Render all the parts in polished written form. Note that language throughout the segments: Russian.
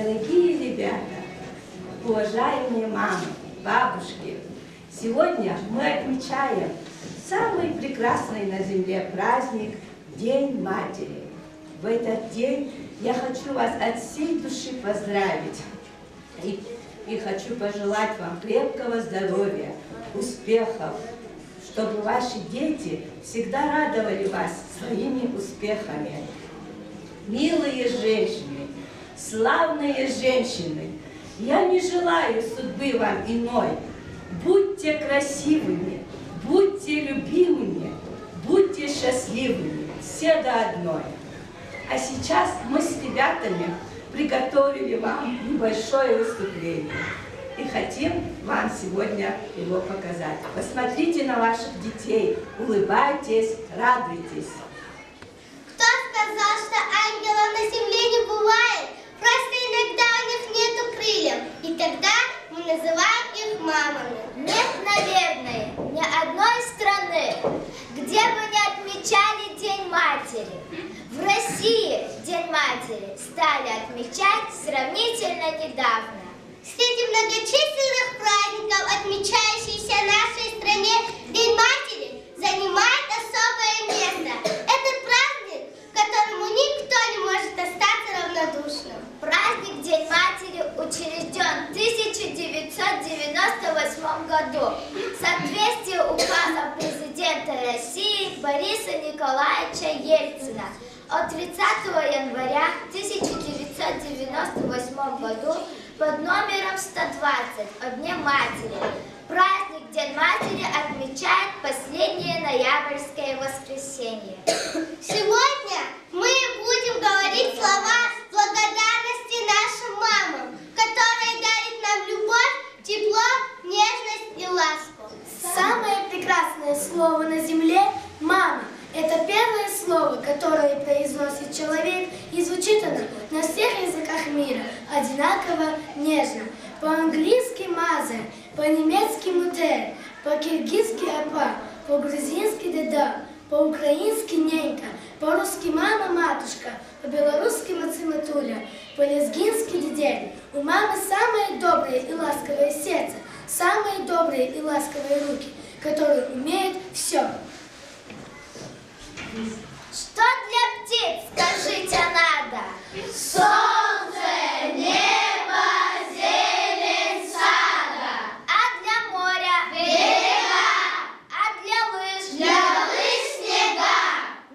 Дорогие ребята, уважаемые мамы, бабушки, сегодня мы отмечаем самый прекрасный на земле праздник – День Матери. В этот день я хочу вас от всей души поздравить и хочу пожелать вам крепкого здоровья, успехов, чтобы ваши дети всегда радовали вас своими успехами. Милые женщины, славные женщины, я не желаю судьбы вам иной. Будьте красивыми, будьте любимыми, будьте счастливыми, все до одной. А сейчас мы с ребятами приготовили вам небольшое выступление и хотим вам сегодня его показать. Посмотрите на ваших детей, улыбайтесь, радуйтесь. Кто сказал, что ангелов на земле не бывает? Просто иногда у них нету крыльев, и тогда мы называем их мамами. Нет, наверное, ни одной страны, где бы не отмечали День Матери. В России День Матери стали отмечать сравнительно недавно. Среди многочисленных праздников, отмечающихся в нашей стране, День Матери занимает особое место. Это праздник, которому никто не может остаться равнодушным. Праздник День Матери учрежден в 1998 году в соответствии указом президента России Бориса Николаевича Ельцина от 30 января 1998 году под номером 120 о Дне Матери. Праздник День Матери отмечает последнее ноябрьское воскресенье. Сегодня мы будем говорить слова благодарности нашим мамам, которые дарят нам любовь, тепло, нежность и ласку. Самое прекрасное слово на земле – «мама». Это первое слово, которое произносит человек, и звучит оно на всех языках мира одинаково нежно. По-английски «мазер», по-немецки «мутер», по-киргизски «апа», по-грузински «деда», по-украински «ненька», по-русски «мама», «матушка», по-белорусски «мациматуля», по-лезгински «дедель». У мамы самое доброе и ласковое сердце, самые добрые и ласковые руки, которые умеют все. Что для птиц, скажите, надо? Солнце, небо, зелень сада. А для моря? Берега. А для лыж? Для лыж снега.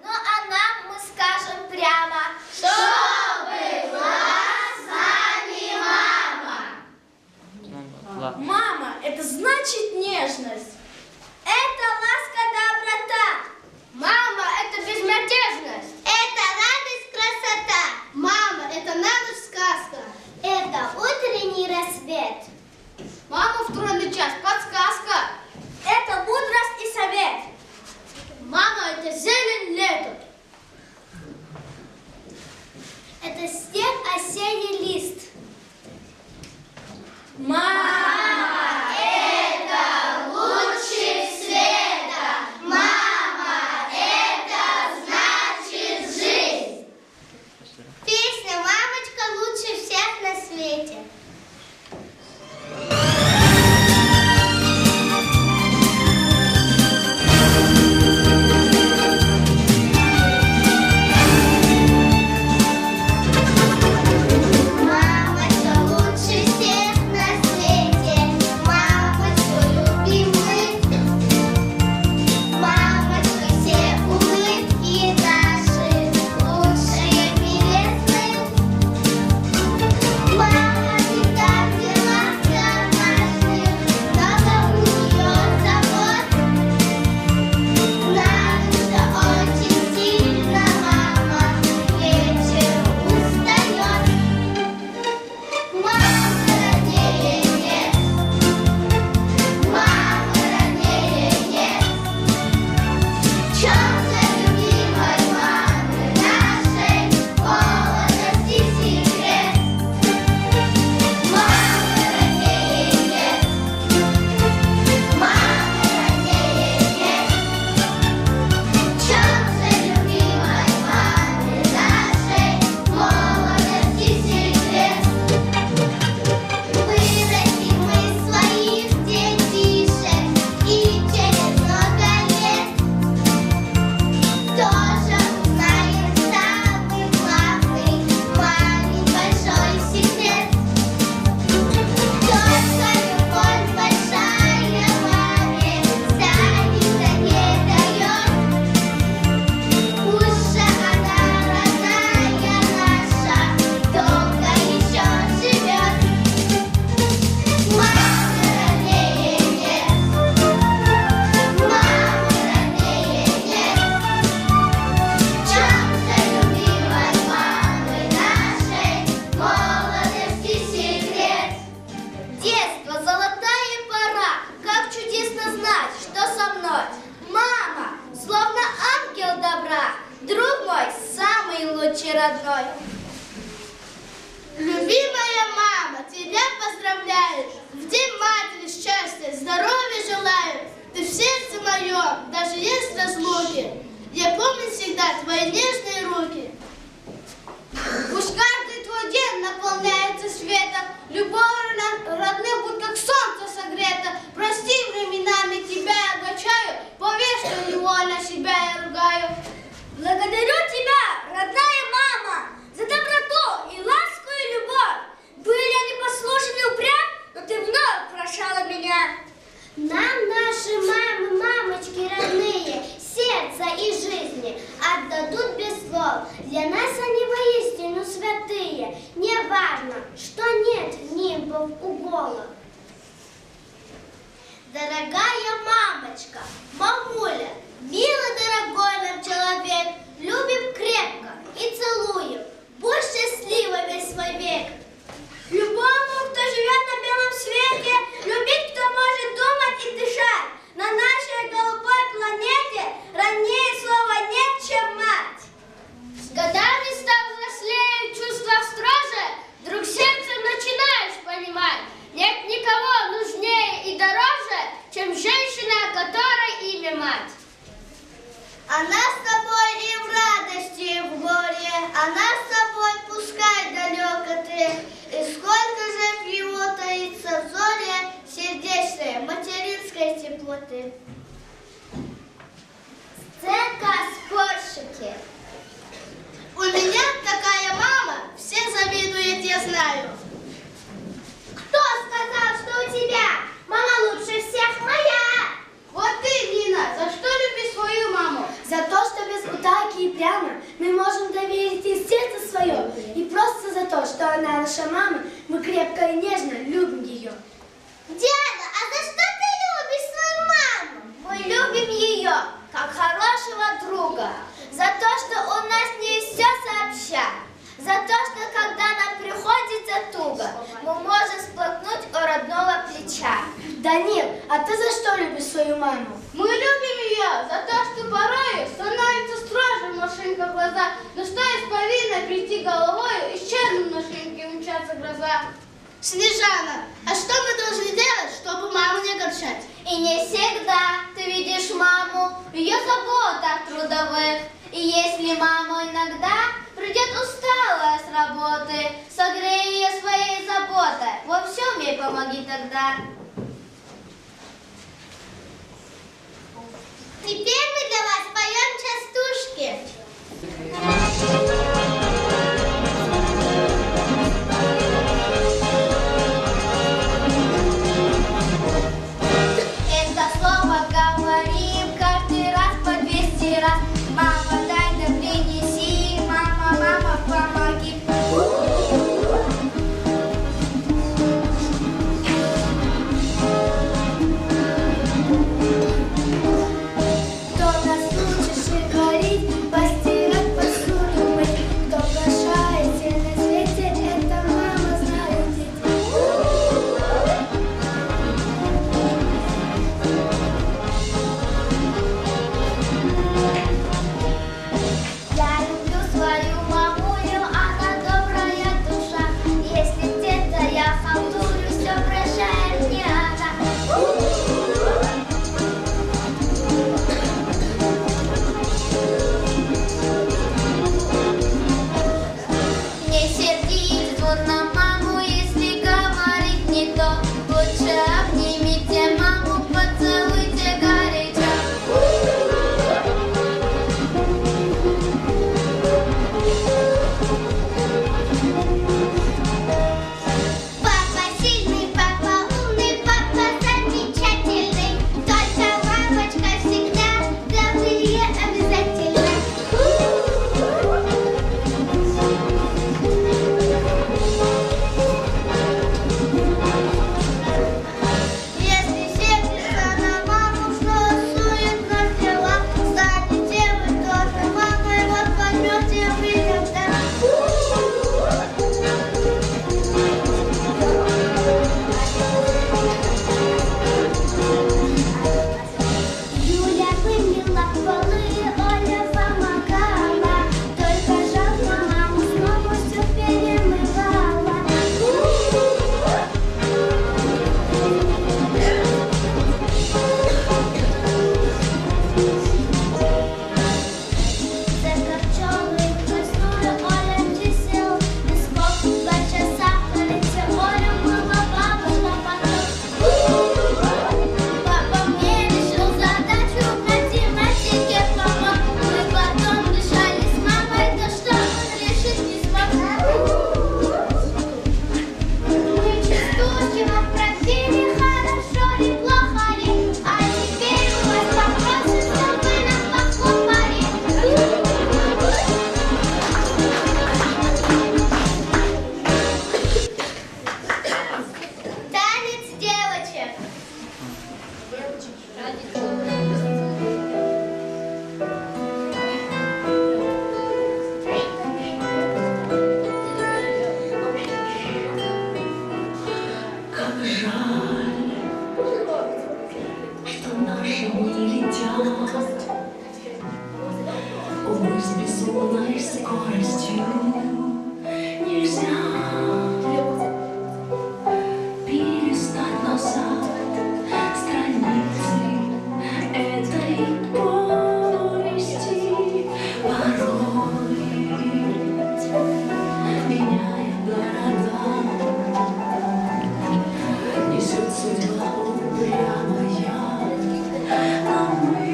Ну а нам мы скажем прямо, чтобы была с нами мама. Мама – это значит нежность. Это ласка, доброта. Мама – это безмятежность. Это радость, красота. Мама – это на ночь сказка. Это утренний рассвет. Мама в трудный час – подсказка. Это мудрость и совет. Мама – это зелень лета. Это снег, осенний лист. Мама – это лучший света. Мама – это значит жизнь. Песня «Мамочка лучше всех на свете». родной. Любимая мама, тебя поздравляю. В День матери счастья, здоровья желаю. Ты в сердце моем, даже есть разлуки. Я помню всегда твои нежные руки. Пусть каждый твой день наполняется светом, любовь родных будет как солнце согрето. Прости, временами тебя я огорчаю, поверь, что невольно себя я ругаю. Благодарю тебя, родная мама, за доброту и ласку и любовь. Были я непослушен и упрям, но ты вновь прощала меня. Нам наши мамы, мамочки родные, сердца и жизни отдадут без слов. Для нас они воистину святые. Не важно, что нет нимбов у голов. Дорогая мамочка, мамуля, милый дорогой нам человек, любим крепко и целуем. Будь счастлива весь свой век. Любому, кто живет на белом свете, любить, кто может думать и дышать. На нашей голубой планете роднее слова нет, чем мать. С годами став взрослее, в чувствах строже, вдруг сердцем начинаешь понимать, нет никого нужнее и дороже, чем женщина, которой имя мать. Она с тобой и в радости, и в горе, она с тобой пускай далеко ты. И сколько же в его таится взоре сердечной материнской теплоты. Сценка «Спорщики». У меня такая мама, все завидуют, я знаю. Кто сказал, что у тебя мама лучше всех моя? Вот ты, Нина, за что любишь свою маму? За то, что без утайки и прямо мы можем доверить ей сердце свое, и просто за то, что она наша мама, мы крепко и нежно любим ее. Диана, а за что ты любишь свою маму? Мы любим ее, как хорошего друга, за то, что у нас с ней все сообща, за то, что когда нам приходится туго, мы можем сплакнуть у родного плеча. Данил, а ты за что любишь свою маму? Мы любим ее за то, что порою становится строже машинка в глаза, но стоит повинной прийти головою, исчезнут машинки, умчатся гроза. Снежана, а что мы должны делать, чтобы маму не огорчать? И не всегда ты видишь маму в ее заботах трудовых. И если мама иногда придет усталая с работы, согрей ее своей заботой, во всем ей помоги тогда. Теперь мы для вас поем частушки. Это слово говорим каждый раз по 200 раз. Мама, дай да принеси, мама, мама, помоги. Кто нас учишь и говорить, постирать, посуду мыть, полной скоростью. Нельзя перестать назад страницы этой повести. Порой, меняя города, несет судьба упрямая, а мы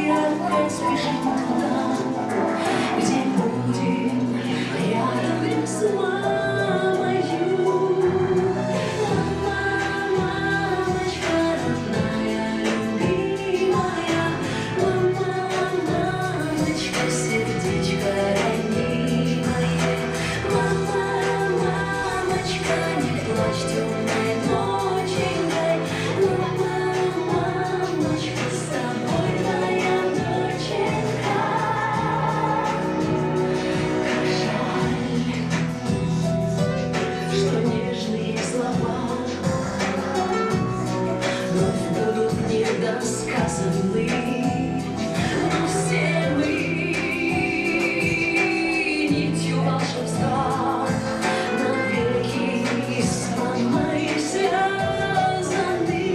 опять спешим туда, где будем рядом с мамою. Мамочка родная, любимая, мамочка, сердечко ранимое. Мамочка, не плачь темной ноченькой. Мамочка, с тобой моя доченька. Как жаль, что нежные слова вновь будут недосказаны. Но все мы нитью волшебства навеки с мамой связаны.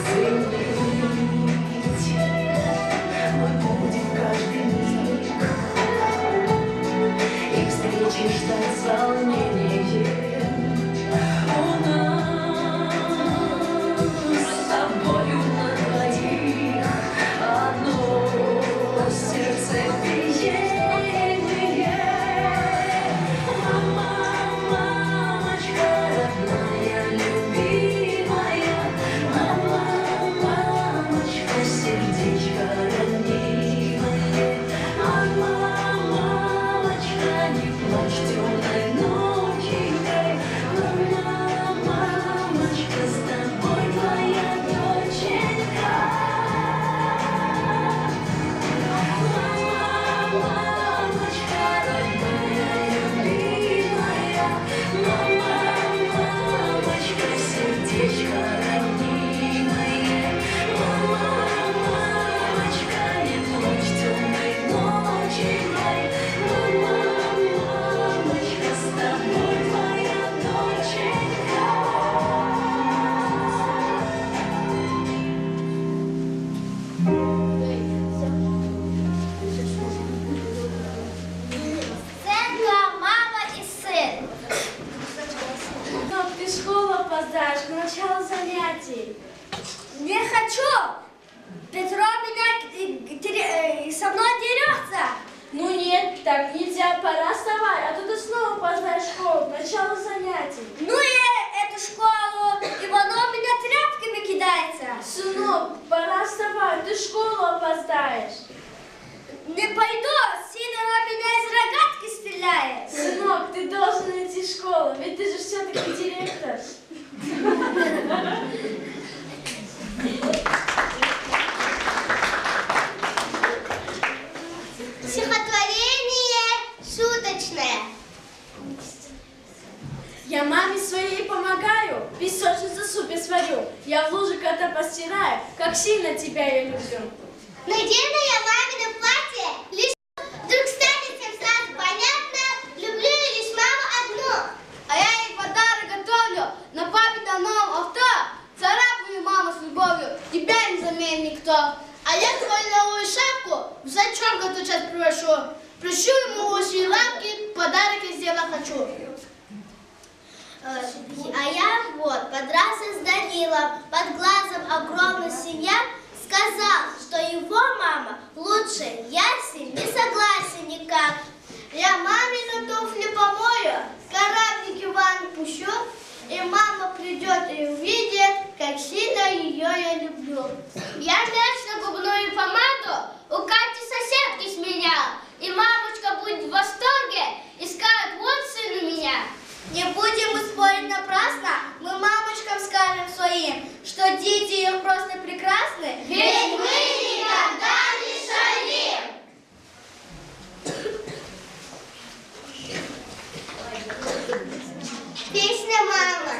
Ценить мы будем каждый миг, и встречи ждать с волнением. У нас с тобою на двоих одно сердце биение. Мамочка родная, любимая, мамочка, сердечко ранимое. Мамочка, не плачь темной ноченькой. Мамочка, с тобой твоя доченька. Мамочка родная, любимая, мамочка, сердечко ранимое. Мамочка, не плачь темной ноченькой. Мамочка, с тобой твоя доченька. Сценка «Мама и сын». Но ты в школу опоздаешь к началу занятий. Не хочу! Петро меня со мной дерется. Ну нет, так нельзя, пора вставай, а то ты снова опоздаешь в школу к началу занятий. Ну и эту школу, Иванов меня тряпками кидается. Сынок, пора вставай, ты в школу опоздаешь. Не пойду, Сидорова меня из рогатки стреляет. Сынок, ты должен идти в школу, ведь ты же все-таки директор. Стихотворение шуточное. Я маме своей помогаю, песочницу супе сварю. Я в луже кота постираю, как сильно тебя я люблю. Надену я мамино платье, лишь вдруг станет всем сразу понятно, люблю я лишь маму одну. А я ей подарок готовлю на папином новом авто. Царапаю маму с любовью, тебя не заменит никто. А я твою новую шапку в зачем сейчас прошу. Прощу ему уши и лапки, подарок я сделать хочу. А я вот подрался с Данилом, под глазом огромный синяк, сказал, что его мама лучше, я с ним не согласен никак. Я мамину туфли помою, кораблики в ванну пущу, и мама придет и увидит, как сильно ее я люблю. Я мяч на губную помаду у Кати соседки сменял, и мамочка будет в восторге и скажет: вот сын у меня. Не будем мы спорить напрасно, мы мамочкам скажем своим, что дети их просто прекрасны, Ведь мы никогда не шалим. Песня «Мама».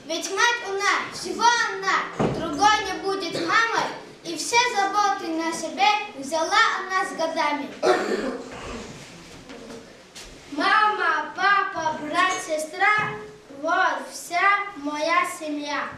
Ведь мать у нас всего одна, другой не будет мамой, и все заботы на себе взяла она с годами. Мама, папа, брат, сестра, вот вся моя семья.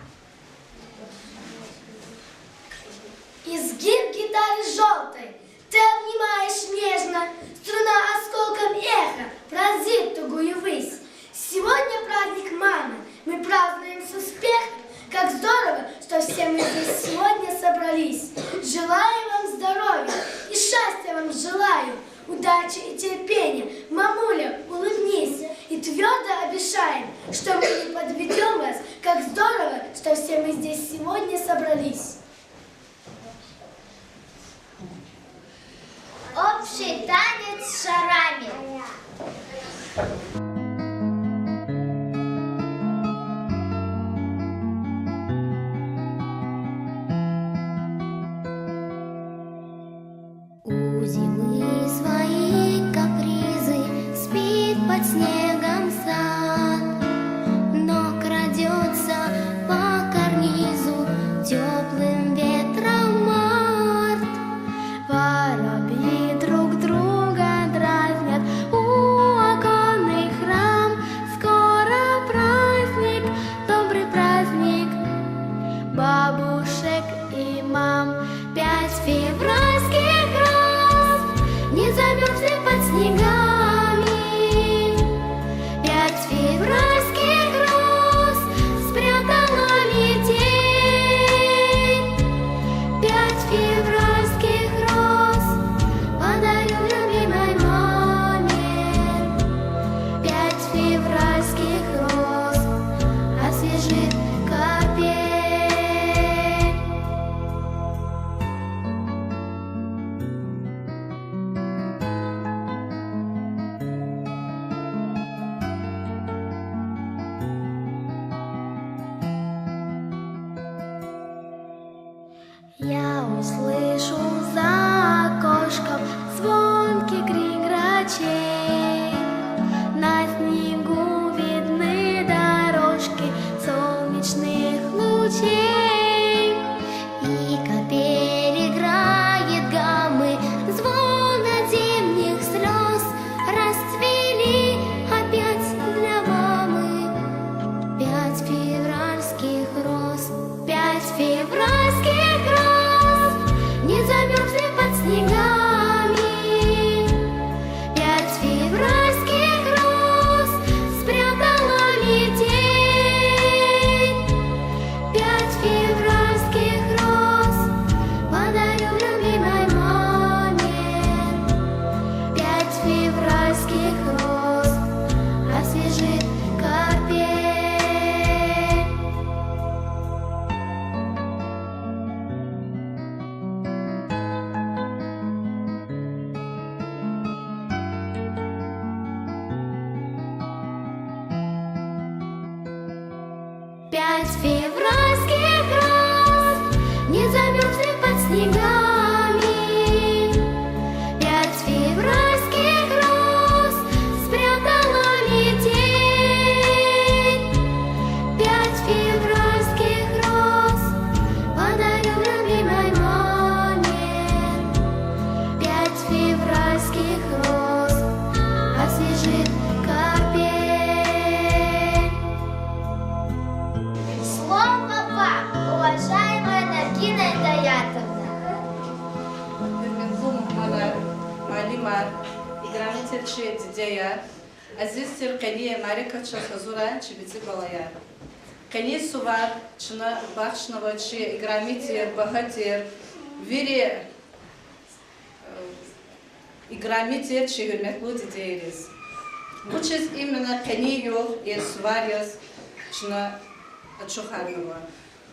Изгиб гитары желтой ты обнимаешь нежно, струна осколком эха пронзит тугую высь. Сегодня праздник мамы, мы празднуем с успехом. Как здорово, что все мы здесь сегодня собрались. Желаю вам здоровья и счастья вам желаю, удачи и терпения. Мамуля, улыбнись и твердо обещаем, что мы не подведем вас. Как здорово, что все мы здесь сегодня собрались. Общий танец с шарами. У зимы свои капризы, спит под снегом сад, но крадется по карнизу теплым ветром март. Воробьи друг друга дразнят у оконных рам. Скоро праздник, добрый праздник бабушек и мам. 5 февральских роз не замерзли под снегами. 5 февральских роз спрятала метель. 5 февральских роз подарю любимой маме. 5 февральских роз освежит капель. Я услышу за окошком звонкий крик грачей. На снегу видны дорожки солнечных лучей. И капель играет гаммы, звон от зимних слез. Расцвели опять для мамы 5 февральских роз. 5 февральских роз не замерзли под снегами. 5 февральских роз спрятала метель. 5 февральских роз подарю любимой маме. 5 февральских роз освежит капель. Пять февральских роз не замерзли под снегами. 5 февральских роз спрятала метель. 5 февральских роз подарю любимой маме. 5 февральских роз освежит капель. Слово вам, уважаемая Наргина Идаятовна. Hürmetli muhtarlar, malimar, играмотерчи дидеяр, азизтер кани марикача хазура чибицы балаяр. Кани сувар чина бахшного чи играмотер бахатер, вири играмотер чи hürmetli дидеярис. Учись именно кани юл и суварис чина Чухарнова.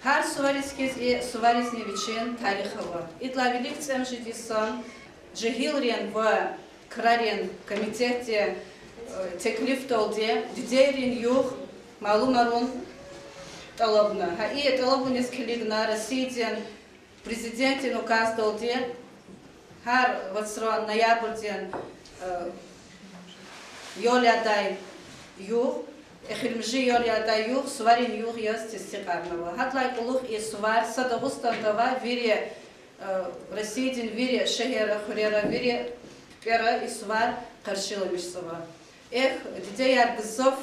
Her suvariskes и суварисне вечен тарихова. Итлавилик цем жидисан, джихилрен в крарен комитете теклиф толде, дидерин юх малумарун талабна. Ха и талабу нескелигна Россияден президентин указ толде, хар ватсрон ноябрьден йолядай юх Эхилмжи йор яда юх, сварин юх яс тестикарнова. Хатлай кулух и свар садагустандава вире Россиядин вире шехера хурера вире пера и свар каршиламишсова. Эх, дидей аргзов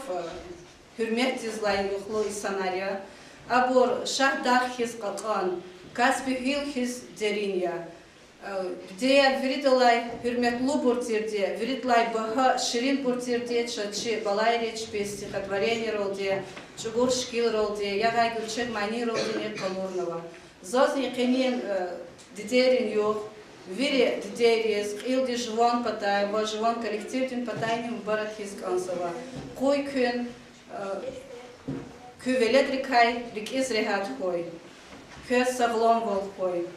hürmetizlay yuhlu isanarya. Abur şahdağ his qalqan, kasbi hil his derinya. Где виритлай hürmetlu буртирде, виритлай баха ширин буртирде, чачи балай реч без стихотворение ролде, чугур шкил ролде, ягай гурчек мани ролде не колорнова. Зозни кенин дидерин юх, вири дидерис, илди живон патай, во живон коллективдин патайним барат хис кансова. Кой кün Küveledrikay rik izrehat hoy. Kö savlom vol hoy.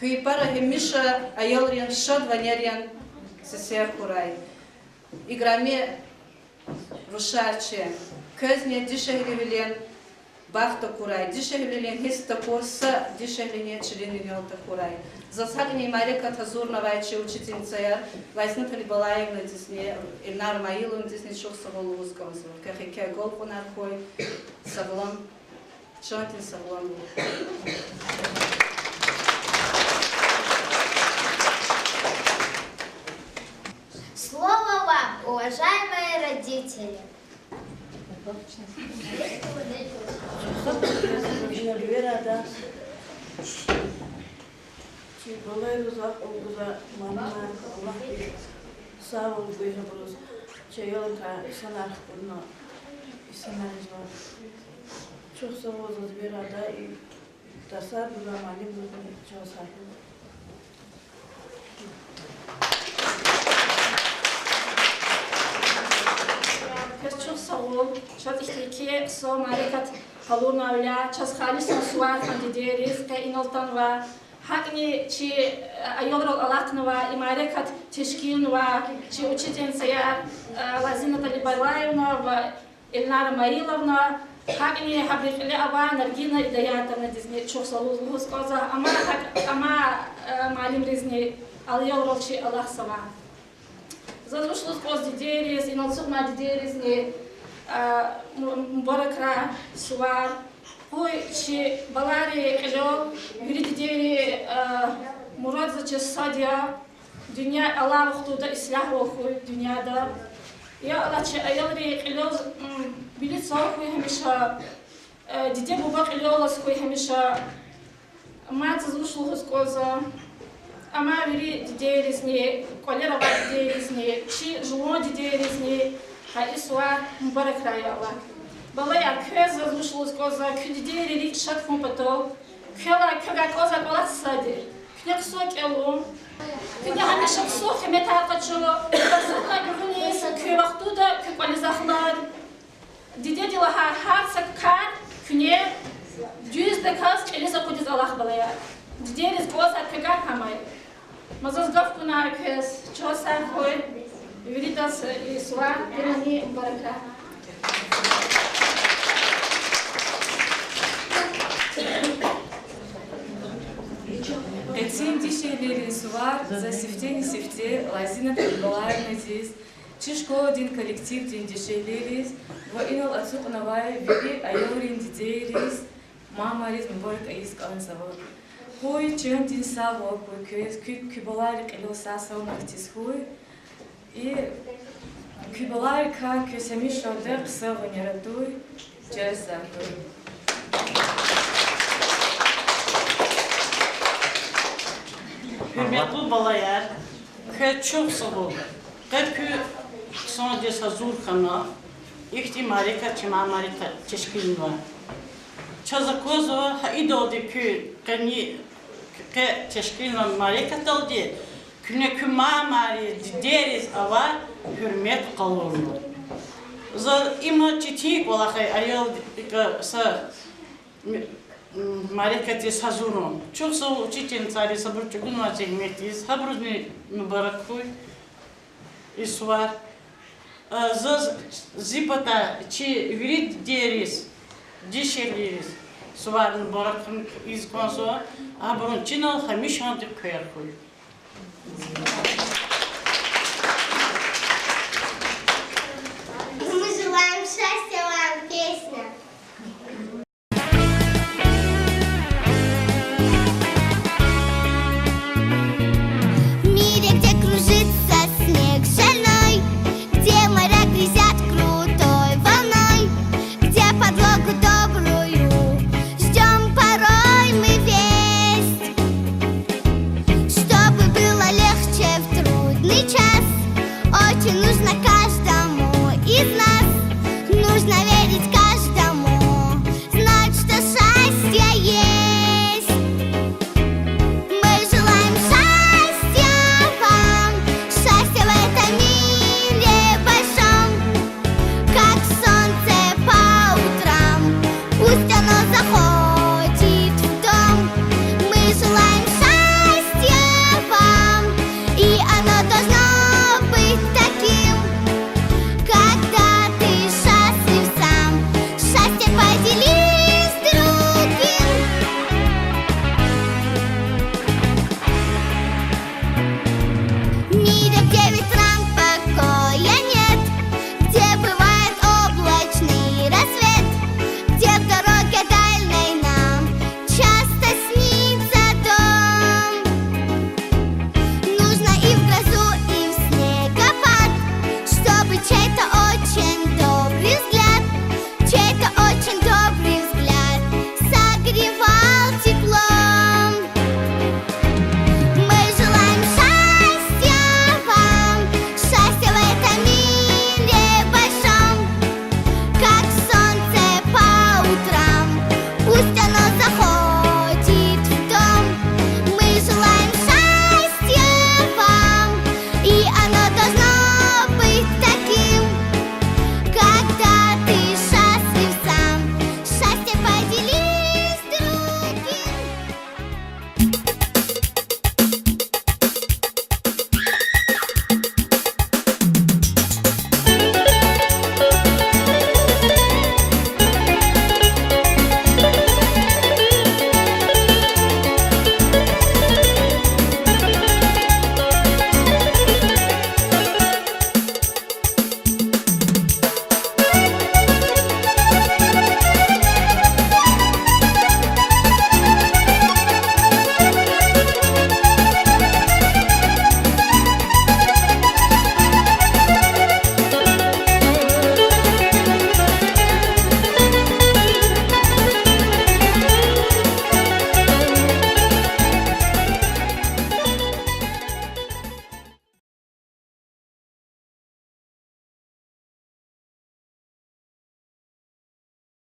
Kü para hemisha ayolrien shod vanerien seser kuray. Igrame rusharche. Közne dishehrivilen bafta kuray. Dishehrivilen hista kursa dishehrilen chilin yolta kuray. Засадни Марика Тазурновича учительница я Вайснатали Балаевна дисне Ильнар Маиловна дисне шох саволу сказал. Как я голку наркой савлон чонтин савлон. Слово вам, уважаемые родители. Балай рузак олгуза мамна Allah sağ ol buyurunuz. Çayolka sanat kurna isimleriniz var. Çok sağ olun bir arada tasar bu zamanı bugün çok sağ olun. Çok sağ olun. Çok ihtiyacı so marikat kalurna öyle çok halis suat kandideriz ke inoltan var. Hakni чи ayolrol alaknova imarikat teşkilnova чи учительница Лазина Талибалаевна ва Ильнара Маиловна hakni хабрифли ава Наргина Идаятовна дизне çok sağ olun сказа ama малим резни ayolrol чи Аллахсова. Задрушло скоз дидерис и нацугна дидерис не мбаракра сувар Ой, чи балари кэло вириддери мурад заче садия dünya Allah vaqtida islah okuy dünyada ya Allah чи ayalri kэло bilit sağkuy hamisha dide baba kэло laskuy hamisha mat zrushlu skoza ama viri dideris ne kolera va dideris ne чи жло dideris ne ha iswa mubarak raya Allah Балая көз разрушилась коза, кюдидери рик шат фомпато, кюла кюга коза балат сади, кюня ксок элум, кюня хамиша ксок мета качо, кюна гюнис, кю вахтуда кю квализахлад, диде дилаха харса кан, кюне, дюз деказ элиза кудиз Аллах балая, дидерис коза кюга хамай, мазазгав куна көз, чоса хой, видитас исуа, ирани барака. Этим дишелерис var за сифтени сифте Лазина Талибалаевна здесь. Чишко один коллектив дин дишелерис, во инал отсюк навай вери айорин дидерис, мамарис мборик аиск ансава. Хой чем дин саво хой кюс кюбаларик эло сасау нахтис хой и кюбаларика кюсами шодер саво нерадуй джеза хой. Hürmetli balayar, çok sağ olun. Çünkü son desa zurkana, ihtimali kaçma marita teşkilin var. Çazakozo ha idolde ki kani ke teşkilin marika daldi. Küne küma mari deriz ava hürmet kalorlu. Za ima çitik olahay ayol sa Марика Сазурон. Çok sağ ol учительница Алиса Бурчугунова Зехметиз. Хабрузни Мубаракуй Исвар. Зипата чи вирит дерис, дишелирис. Свар Мубаракун из консо. Абрун чинал хамишан деп көйер куй.